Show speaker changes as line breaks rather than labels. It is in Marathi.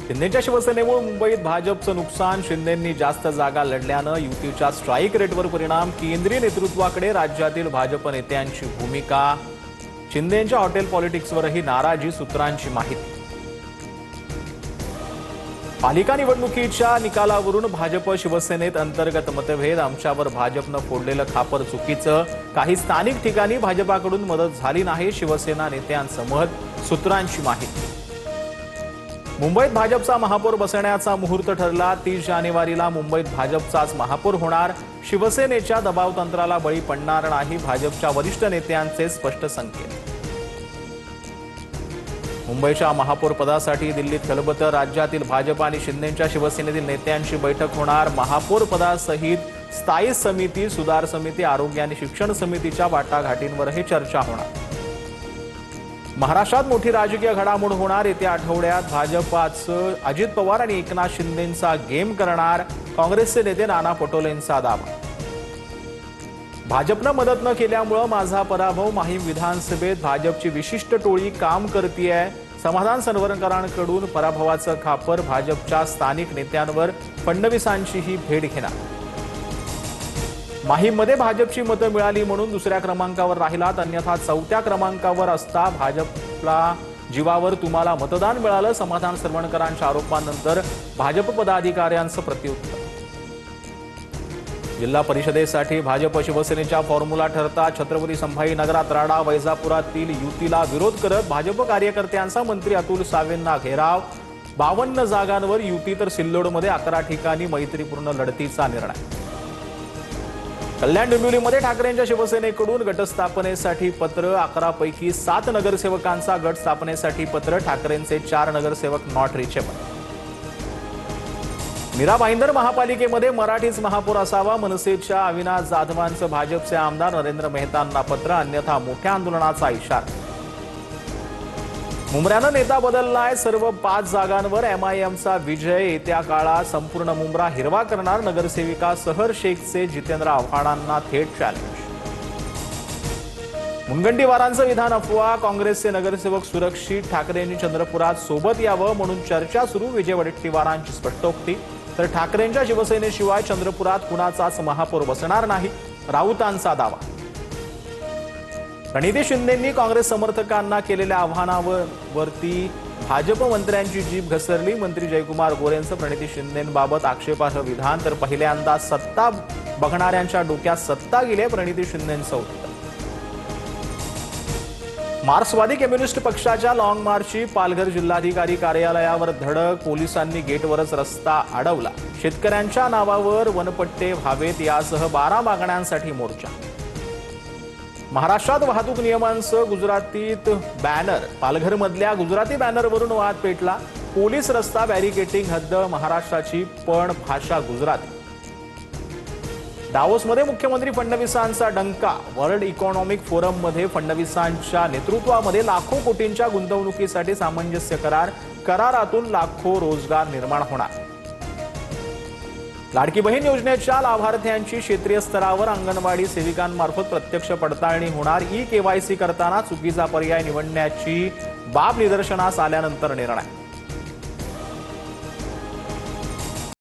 शिंदेच्या शिवसेनेमुळे मुंबईत भाजपचं नुकसान, शिंदेंनी जास्त जागा लढल्यानं युतीच्या स्ट्राईक रेटवर परिणाम, केंद्रीय नेतृत्वाकडे राज्यातील भाजप नेत्यांची भूमिका, शिंदेंच्या हॉटेल पॉलिटिक्सवरही नाराजी, सूत्रांची माहिती। पालिका निवडणुकीच्या निकालावरून भाजप शिवसेनेत अंतर्गत मतभेद, आमच्यावर भाजपनं फोडलेलं खापर चुकीचं, काही स्थानिक ठिकाणी भाजपाकडून मदत झाली नाही, शिवसेना नेत्यांचं मत, सूत्रांची माहिती। मुंबईत भाजपचा महापौर बसण्याचा मुहूर्त ठरला, 30 जानेवारीला मुंबईत भाजपचाच महापौर होणार, शिवसेनेच्या दबावतंत्राला बळी पडणार नाही, भाजपच्या वरिष्ठ नेत्यांचे स्पष्ट संकेत। मुंबईच्या महापौर पदासाठी दिल्लीत खलबतं, राज्यातील भाजप आणि शिंदेच्या शिवसेनेतील नेत्यांची बैठक होणार, महापौर पदासहित स्थायी समिती, सुधार समिती, आरोग्य आणि शिक्षण समितीच्या वाटाघाटींवरही चर्चा होणार। महाराष्ट्रात मोठी राजकीय घडामोड होणार, येत्या आठवड्यात भाजपच अजित पवार आणि एकनाथ शिंदेंचा गेम करणार, काँग्रेसचे नेते नाना पटोलेंचा दावा। भाजपनं मदत न केल्यामुळे माझा पराभव, माहीम विधानसभेत भाजपची विशिष्ट टोळी काम करतेय, समाधान सनवरकरांकडून पराभवाचं खापर, भाजपच्या स्थानिक नेत्यांवर फडणवीसांचीही भेट घेणार। माहीममध्ये भाजपची मतं मिळाली म्हणून दुसऱ्या क्रमांकावर राहिलात, अन्यथा चौथ्या क्रमांकावर असता, भाजपला जीवावर तुम्हाला मतदान मिळालं, समाधान सनवरकरांच्या आरोपांनंतर भाजप पदाधिकाऱ्यांचं प्रत्युत्तर। जिल्हा परिषदेसाठी भाजप शिवसेनेच्या फॉर्म्युला ठरता, छत्रपती संभाजीनगरात राडा, वैजापुरातील युतीला विरोध करत भाजप कार्यकर्त्यांचा मंत्री अतुल सावेंना घेराव, 52 जागांवर युती तर सिल्लोडमध्ये 11 ठिकाणी मैत्रीपूर्ण लढतीचा निर्णय। कल्याण डोंबिवलीमध्ये ठाकरेंच्या शिवसेनेकडून गटस्थापनेसाठी पत्र, 11 पैकी 7 नगरसेवकांचा गट स्थापनेसाठी पत्र, ठाकरेंचे 4 नगरसेवक नॉट रिचेबल। मीरा भाईंदर महापालिकेमध्ये मराठीच महापौर असावा, मनसेच्या अविनाश जाधवांचं भाजपचे आमदार नरेंद्र मेहतांना पत्र, अन्यथा मोठ्या आंदोलनाचा इशारा। मुंब्र्यानं नेता बदललाय, सर्व 5 जागांवर एमआयएमचा विजय, येत्या काळात संपूर्ण मुंब्रा हिरवा करणार, नगरसेविका सहर शेखचे जितेंद्र आव्हाडांना थेट चॅलेंज। मुनगंटीवारांचं विधान अफवा, काँग्रेसचे नगरसेवक सुरक्षित, ठाकरेंनी चंद्रपुरात सोबत यावं म्हणून चर्चा सुरू, विजय वडेट्टीवारांची स्पष्टोक्ती, तर ठाकरेंच्या शिवसेनेशिवाय चंद्रपुरात कुणाचाच महापौर बसणार नाही, राऊतांचा दावा। प्रणिती शिंदेंनी काँग्रेस समर्थकांना केलेल्या आव्हानावरती भाजप मंत्र्यांची जीभ घसरली, मंत्री जयकुमार गोरेंचं प्रणिती शिंदेंबाबत आक्षेपार्ह विधान, तर पहिल्यांदा सत्ता बघणाऱ्यांच्या डोक्यात सत्ता गेली, प्रणिती शिंदेंचं उत्तर। मार्क्सवादी कम्युनिस्ट पक्षाच्या लाँग मार्चची पालघर जिल्हाधिकारी कार्यालयावर धडक, पोलिसांनी गेटवरच रस्ता अडवला, शेतकऱ्यांच्या नावावर वनपट्टे व्हावेत यासह 12 मागण्यांसाठी मोर्चा। महाराष्ट्रात वाहतूक नियमांचं गुजरातीत बॅनर, पालघरमधल्या गुजराती बॅनरवरून वाद पेटला, पोलीस रस्ता बॅरिकेटिंग हद्द, महाराष्ट्राची पण भाषा गुजराती। दावोसमध्ये मुख्यमंत्री फडणवीसांचा डंका, वर्ल्ड इकॉनॉमिक फोरममध्ये फडणवीसांच्या नेतृत्वामध्ये लाखो कोटींच्या गुंतवणुकीसाठी सामंजस्य करार, करारातून लाखो रोजगार निर्माण होणार। लाडकी बहीण योजनेच्या लाभार्थ्यांची क्षेत्रीय स्तरावर अंगणवाडी सेविकांमार्फत प्रत्यक्ष पडताळणी होणार, ई केवायसी करताना चुकीचा पर्याय निवडण्याची बाब निदर्शनास आल्यानंतर निर्णय।